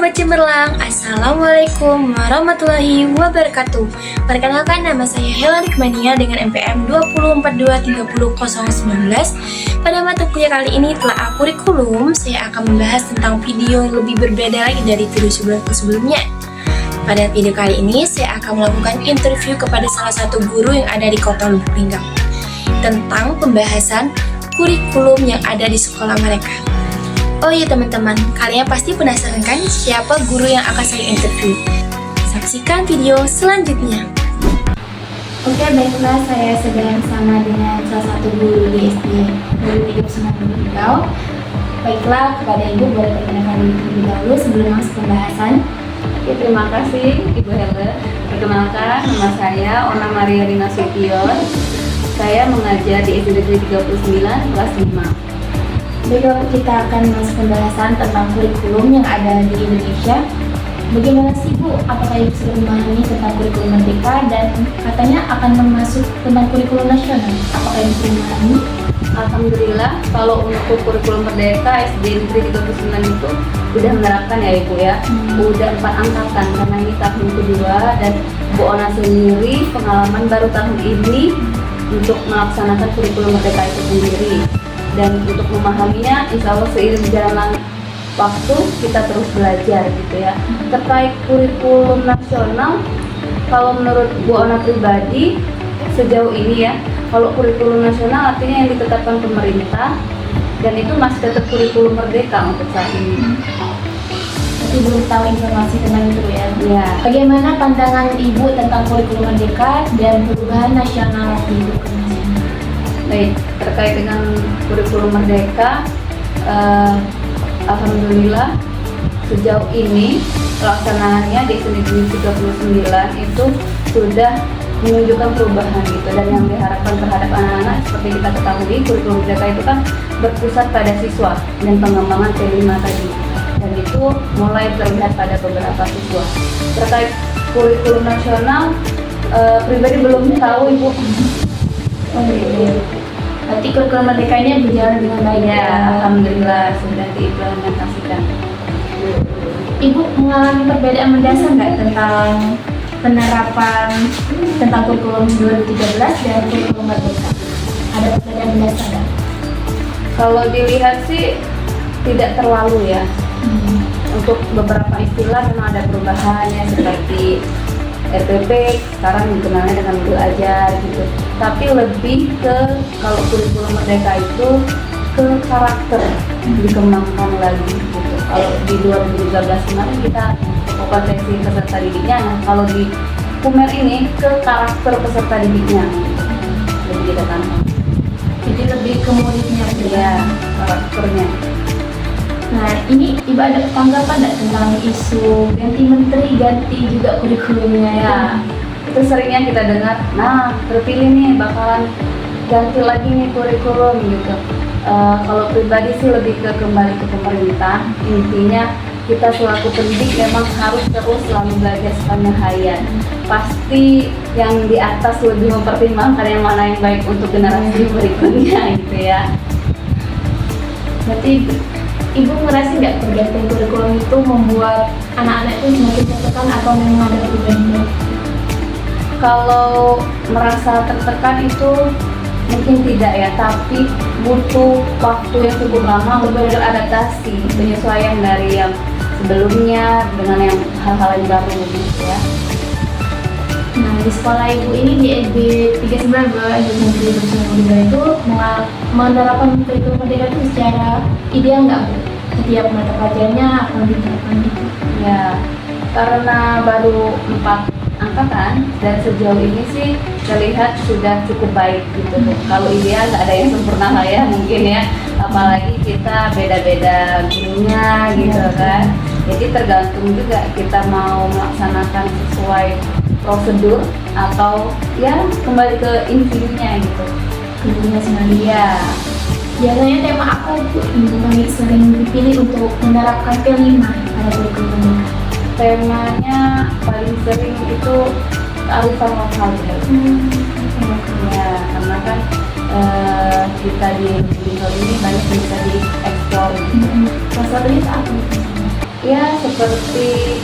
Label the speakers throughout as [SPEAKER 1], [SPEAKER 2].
[SPEAKER 1] Sobat Cemerlang, Assalamualaikum warahmatullahi wabarakatuh. Perkenalkan, nama saya Hela Rikmania dengan NPM 204230019. Pada mata kuliah kali ini telah kurikulum, saya akan membahas tentang video yang lebih berbeda lagi dari video sebelumnya. Pada video kali ini, saya akan melakukan interview kepada salah satu guru yang ada di Kota Lubuk Linggau tentang pembahasan kurikulum yang ada di sekolah mereka. Oh iya teman-teman, kalian pasti penasaran kan siapa guru yang akan saya interview? Saksikan video selanjutnya. Oke, baiklah, saya sedang bersama dengan salah satu guru di SD Negeri 39 Lubuk Linggau. Baiklah, kepada Ibu boleh perkenalkan diri terlebih dahulu sebelum masuk pembahasan.
[SPEAKER 2] Oke, terima kasih Ibu Hela. Perkenalkan, nama saya Ona Maria Rina Sution. Saya mengajar di SD Negeri 39 kelas 5.
[SPEAKER 1] Baiklah, kita akan masuk pembahasan tentang kurikulum yang ada di Indonesia. Bagaimana sih Bu? Apakah Ibu sudah memahami tentang kurikulum Merdeka dan katanya akan masuk tentang kurikulum nasional? Apakah Ibu sudah memahami?
[SPEAKER 2] Alhamdulillah, kalau untuk kurikulum Merdeka SD Negeri 39 itu udah menerapkan ya Ibu ya. Udah 4 angkatan karena ini tahun kedua dan Bu Ona sendiri pengalaman baru tahun ini untuk melaksanakan kurikulum Merdeka itu sendiri. Dan untuk memahaminya, insya Allah seiring berjalan waktu kita terus belajar gitu ya. Terkait kurikulum nasional, kalau menurut Bu Ona pribadi sejauh ini ya, kalau kurikulum nasional artinya yang ditetapkan pemerintah dan itu masih tetap kurikulum Merdeka untuk saat ini.
[SPEAKER 1] Tapi belum tahu informasi tentang itu ya.
[SPEAKER 2] Ya.
[SPEAKER 1] Bagaimana pandangan Ibu tentang kurikulum Merdeka dan perubahan nasional di kurikulum nasional?
[SPEAKER 2] Baik, terkait dengan kurikulum Merdeka, alhamdulillah sejauh ini pelaksanaannya di SD Negeri 39 itu sudah menunjukkan perubahan gitu, dan yang diharapkan terhadap anak-anak seperti kita ketahui kurikulum Merdeka itu kan berpusat pada siswa dan pengembangan P5 tadi, dan itu mulai terlihat pada beberapa siswa. Terkait kurikulum nasional, pribadi belum tahu Ibu.
[SPEAKER 1] Oh iya. Berarti kurikulum Merdeka ini berjalan dengan baik
[SPEAKER 2] Ya, alhamdulillah sudah diimplementasikan.
[SPEAKER 1] Ibu mengalami perbedaan mendasar nggak tentang penerapan tentang kurikulum 2013 dan kurikulum Merdeka? Ada perbedaan mendasar nggak?
[SPEAKER 2] Kalau dilihat sih tidak terlalu ya. Untuk beberapa istilah memang ada perubahannya seperti RPP sekarang dikenalnya dengan modul ajar gitu. Tapi lebih ke kalau kurikulum Merdeka itu ke karakter dikembangkan lagi gitu. Kalau di 2013 kemarin kita kompetensi peserta didiknya, nah kalau di Kumer ini ke karakter peserta didiknya gitu. Lebih kita tanam.
[SPEAKER 1] Jadi lebih ke muridnya
[SPEAKER 2] Ya, karakternya.
[SPEAKER 1] Nah, ini Ibu ada tanggapan nggak tentang isu ganti menteri, ganti juga kurikulumnya
[SPEAKER 2] Ya, itu seringnya kita dengar, nah terpilih nih bakalan ganti lagi nih kurikulum gitu. Kalau pribadi sih lebih ke kembali ke pemerintah. Intinya kita selaku pendidik memang harus terus selalu belajar sepanjang hayat. Pasti yang di atas lebih mempertimbangkan yang mana yang baik untuk generasi berikutnya gitu ya.
[SPEAKER 1] Berarti Ibu ngerasa nggak pergantian kurikulum itu membuat anak-anak itu semakin tertekan atau memang ada perubahan?
[SPEAKER 2] Kalau merasa tertekan itu mungkin tidak ya, tapi butuh waktu yang cukup lama untuk beradaptasi, penyesuaian dari yang sebelumnya dengan yang hal-hal yang baru gitu ya.
[SPEAKER 1] Nah, di sekolah Ibu ini di SD 39 SD Negeri 39 itu menerapkan kurikulum Merdeka itu secara ideal nggak Bu? Setiap mata pelajarannya akan diterapkan gitu?
[SPEAKER 2] Ya, karena baru 4 angkatan dan sejauh ini sih terlihat sudah cukup baik gitu. Kalau ideal nggak ada yang sempurna lah ya mungkin ya, apalagi kita beda-beda gurunya gitu kan. Jadi tergantung juga kita mau melaksanakan sesuai prosedur atau ya kembali ke individunya gitu.
[SPEAKER 1] Gurunya sendiri.
[SPEAKER 2] Ya,
[SPEAKER 1] Biasanya tema apa Bu yang sering dipilih untuk menerapkan P5 pada kurikulum Merdeka?
[SPEAKER 2] temanya paling sering itu kearifan lokal ya. Ya, karena kan kita di Lubuk Linggau ini banyak bisa dieksplor gitu.
[SPEAKER 1] Salah satunya apa?
[SPEAKER 2] Ya seperti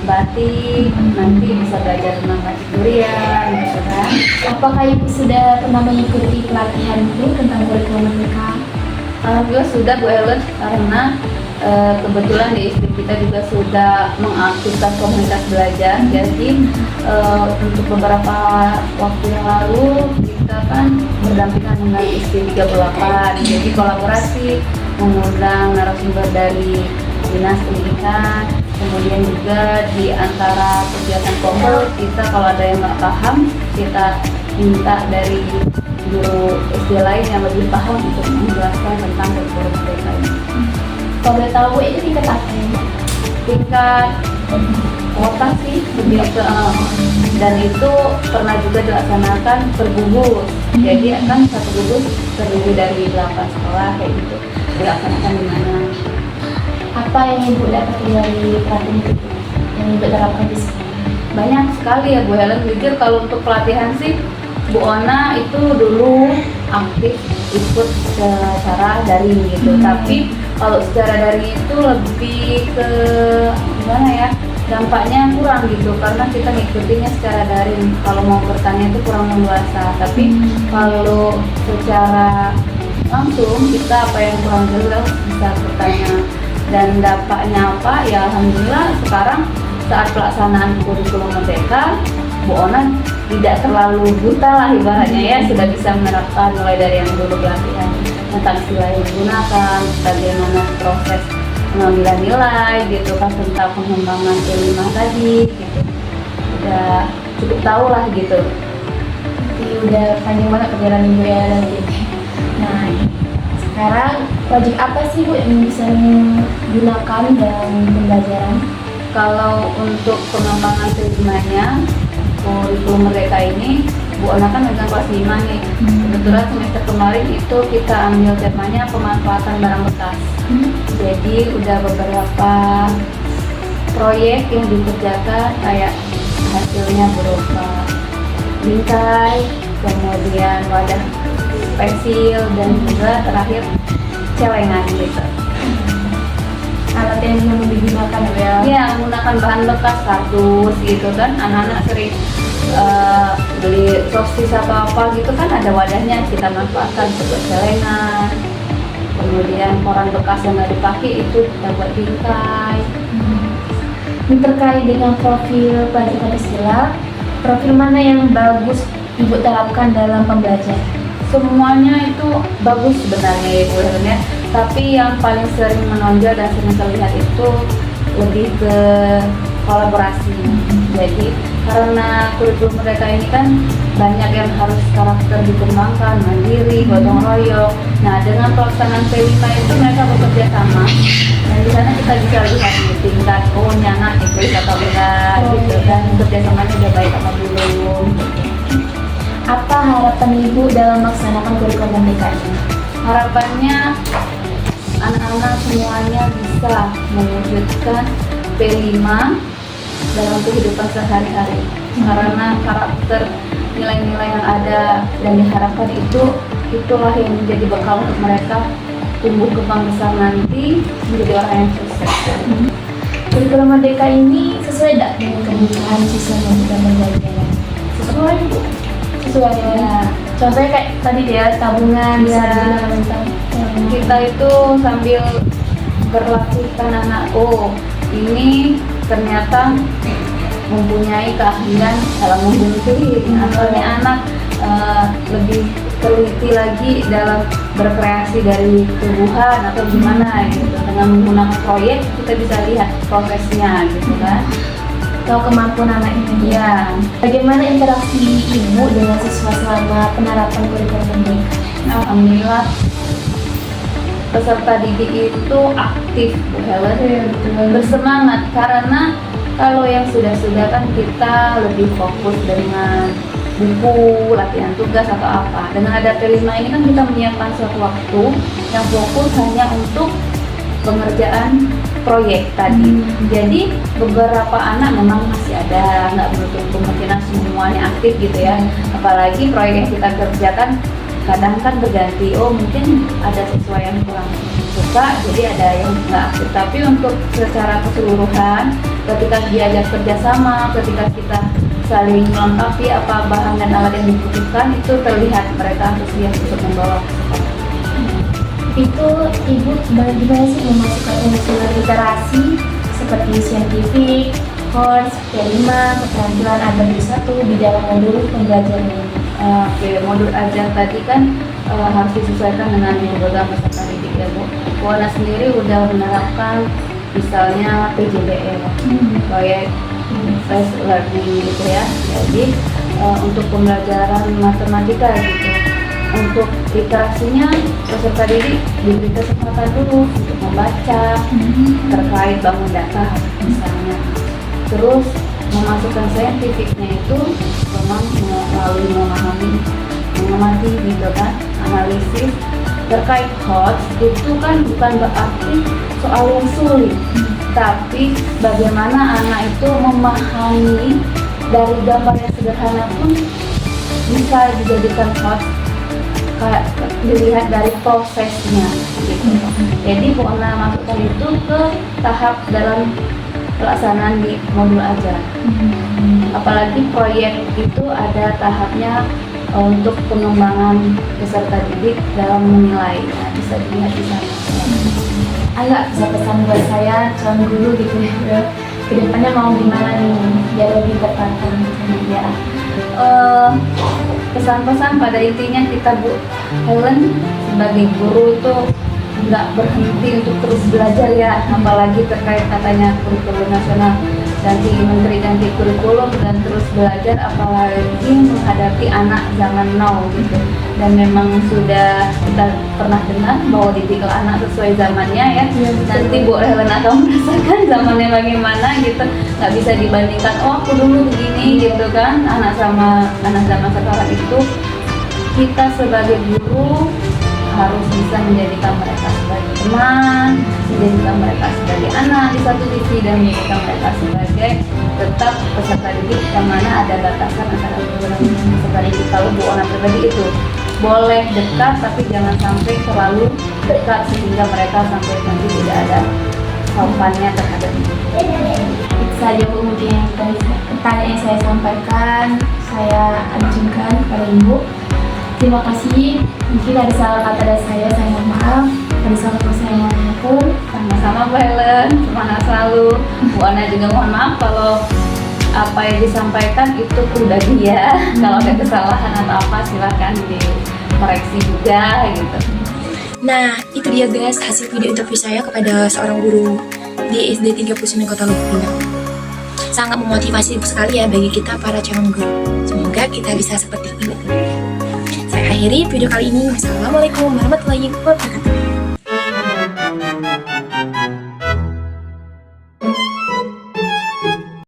[SPEAKER 2] batik, nanti bisa belajar tentang batik durian gitu kan.
[SPEAKER 1] Apakah Ibu sudah pernah mengikuti pelatihan itu tentang kurikulum merdeka?
[SPEAKER 2] Alhamdulillah sudah Bu Helen, karena kebetulan di ISDIN kita juga sudah mengaktifkan komunitas belajar. Jadi untuk beberapa waktu yang lalu kita kan berdampingan dengan ISDIN 38. Jadi kolaborasi, mengundang narasumber dari Dinas Pendidikan, kemudian juga di antara kegiatan kompor kita kalau ada yang nggak paham kita minta dari guru SD lain yang lebih paham untuk menjelaskan tentang kurikulum merdeka ini.
[SPEAKER 1] Kalau boleh tahu Bu, itu tingkat apa ya?
[SPEAKER 2] Tingkat kota sih lebih ke dan itu pernah juga dilaksanakan per gugus. Jadi akan satu gugus terdiri dari 8 sekolah kayak gitu, dilaksanakan di mana.
[SPEAKER 1] Apa yang Ibu dapat dari pelatihan itu yang Ibu terapkan di sini?
[SPEAKER 2] Banyak sekali ya Bu Helen. Jujur kalau untuk pelatihan sih Bu Ona itu dulu aktif ikut secara daring gitu. Tapi kalau secara daring itu lebih ke gimana ya, dampaknya kurang gitu karena kita ngikutinnya secara daring. Kalau mau bertanya itu kurang leluasa. Tapi kalau secara langsung kita apa yang kurang jelas bisa bertanya. Dan dampaknya apa? Ya alhamdulillah sekarang saat pelaksanaan kurikulum merdeka, Bu Ona tidak terlalu buta lah ibaratnya ya, sudah bisa menerapkan mulai dari yang dulu pelatihan tentang istilah yang digunakan, bagaimana proses pengambilan nilai gitu kan, tentang pengembangan P5 tadi gitu. Udah cukup tahu lah gitu.
[SPEAKER 1] Jadi udah panjang banget perjalanan Ibu ya dan gitu. Nah, sekarang proyek apa sih Bu yang bisa digunakan dalam pembelajaran?
[SPEAKER 2] Kalau untuk pengembangan P5-nya kurikulum merdeka ini, Bu Ona kan megang kelas 5 nih. Kebetulan semester kemarin itu kita ambil temanya pemanfaatan barang bekas. Jadi udah beberapa proyek yang dikerjakan kayak hasilnya berupa bingkai, kemudian wadah pensil, dan juga terakhir celengan gitu.
[SPEAKER 1] Alat yang belum digunakan ya?
[SPEAKER 2] Iya, menggunakan bahan bekas, kardus gitu kan. Anak-anak sering beli sosis atau apa gitu kan, ada wadahnya, kita manfaatkan untuk celengan. Kemudian koran bekas yang nggak dipakai itu kita buat bingkai.
[SPEAKER 1] Ini terkait dengan profil pelajar Pancasila, profil mana yang bagus Ibu terapkan dalam pembelajaran?
[SPEAKER 2] Semuanya itu bagus sebenarnya ya Bu Helen ya. Tapi yang paling sering menonjol dan sering terlihat itu lebih ke kolaborasi. Jadi karena kurikulum merdeka ini kan banyak yang harus karakter dikembangkan, mandiri, gotong royong. Nah dengan pelaksanaan P5 itu mereka bekerja sama. Dan di sana kita bisa lihat nih tingkat anak ikut atau enggak gitu, dan kerjasamanya udah baik apa belum.
[SPEAKER 1] Apa harapan Ibu dalam melaksanakan kurikulum merdeka ini?
[SPEAKER 2] Harapannya anak-anak semuanya bisa mewujudkan P5 dalam kehidupan sehari-hari, karena karakter nilai-nilai yang ada dan diharapkan itulah yang menjadi bekal untuk mereka tumbuh kembang besar nanti menjadi orang yang sukses.
[SPEAKER 1] Kurikulum merdeka ini sesuai tidak dengan kebutuhan siswa yang kita belajar?
[SPEAKER 2] Sesuai Bu.
[SPEAKER 1] Sesuai ya. Contohnya kayak tadi dia tabungan bisa digunakan tentang
[SPEAKER 2] Kita itu sambil berlatihkan anak, oh ini ternyata mempunyai keahlian dalam membentuk, atau ini anak lebih teliti lagi dalam berkreasi dari tubuhan atau gimana gitu. Dengan menggunakan proyek kita bisa lihat prosesnya gitu kan.
[SPEAKER 1] atau kemampuan anak ini.
[SPEAKER 2] Ya,
[SPEAKER 1] Bagaimana interaksi Ibu dengan siswa selama penerapan kurikulum merdeka?
[SPEAKER 2] alhamdulillah peserta didik itu aktif Bu Helen, bersemangat, karena kalau yang sudah-sudah kan kita lebih fokus dengan buku, latihan tugas atau apa. Dengan ada P5 ini kan kita menyiapkan suatu waktu yang fokus hanya untuk pengerjaan proyek tadi. Jadi beberapa anak memang masih ada, nggak menutup kemungkinan semuanya aktif gitu ya. Apalagi proyek yang kita kerjakan kadang kan berganti, oh mungkin ada siswa yang kurang suka, jadi ada yang nggak aktif. Tapi untuk secara keseluruhan, ketika diajak kerjasama, ketika kita saling melengkapi apa bahan dan alat yang dibutuhkan, itu terlihat mereka antusias untuk membawa kesempatan.
[SPEAKER 1] Itu ibu bagaimana sih memasukkan unsur literasi seperti saintifik, HORS, P5, keterampilan agar bersatu di dalam modul pembelajaran ini?
[SPEAKER 2] Oke, modul ajar tadi kan harus disesuaikan dengan program peserta didik ya Bu. Buana sendiri udah menerapkan misalnya PJBL, proyek based learning gitu ya. Jadi untuk pembelajaran matematika gitu, untuk literasinya peserta didik diberi kesempatan dulu untuk membaca terkait bangun data misalnya. Terus memasukkan saintifiknya itu memang melalui mengamati gitu kan, analisis terkait HOTS itu kan bukan berarti soal yang sulit, tapi bagaimana anak itu memahami dari gambar yang sederhana pun bisa dijadikan HOTS, dilihat dari prosesnya gitu. Jadi Bu Ona masukkan itu ke tahap dalam pelaksanaan di modul ajar. Apalagi proyek itu ada tahapnya untuk pengembangan peserta didik dalam menilai. Nah, bisa dilihat di sana.
[SPEAKER 1] Agak bisa pesan buat saya calon guru gitu ya, kedepannya mau gimana nih biar lebih tertantang ya.
[SPEAKER 2] Pesan-pesan pada intinya kita Bu Helen sebagai guru itu nggak berhenti untuk terus belajar ya, apalagi terkait katanya kurikulum nasional, ganti menteri ganti kurikulum dan terus belajar, apalagi menghadapi anak zaman now gitu. Dan memang sudah kita pernah dengar bahwa didiklah anak sesuai zamannya ya. Nanti Bu Helen akan merasakan zamannya bagaimana gitu, nggak bisa dibandingkan oh aku dulu begini gitu kan. Anak sama anak zaman sekarang itu kita sebagai guru harus bisa menjadikan mereka sebagai teman, menjadikan mereka sebagai anak di satu sisi, dan menjadikan mereka sebagai tetap peserta didik yang mana ada batasan antara guru dan peserta didik. Kalau Bu Ona pribadi itu boleh dekat tapi jangan sampai terlalu dekat sehingga mereka sampai nanti tidak ada sopannya terhadap itu.
[SPEAKER 1] Itu saja Bu mungkin yang pertanyaan yang saya sampaikan, saya ajukan kepada Ibu. Terima kasih. Mungkin ada salah kata dari saya mohon maaf. Ada salah kata saya mohon maaf.
[SPEAKER 2] Sama-sama Bu Helen, semangat selalu. Bu Ana juga mohon maaf kalau apa yang disampaikan itu pribadi ya. Kalau ada kesalahan atau apa silahkan dikoreksi juga gitu.
[SPEAKER 1] Nah, itu dia guys hasil video interview saya kepada seorang guru di SD 39 Kota Lubuk Linggau. Sangat memotivasi sekali ya bagi kita para calon guru. Semoga kita bisa seperti ini. Saya akhiri video kali ini. Wassalamualaikum warahmatullahi wabarakatuh.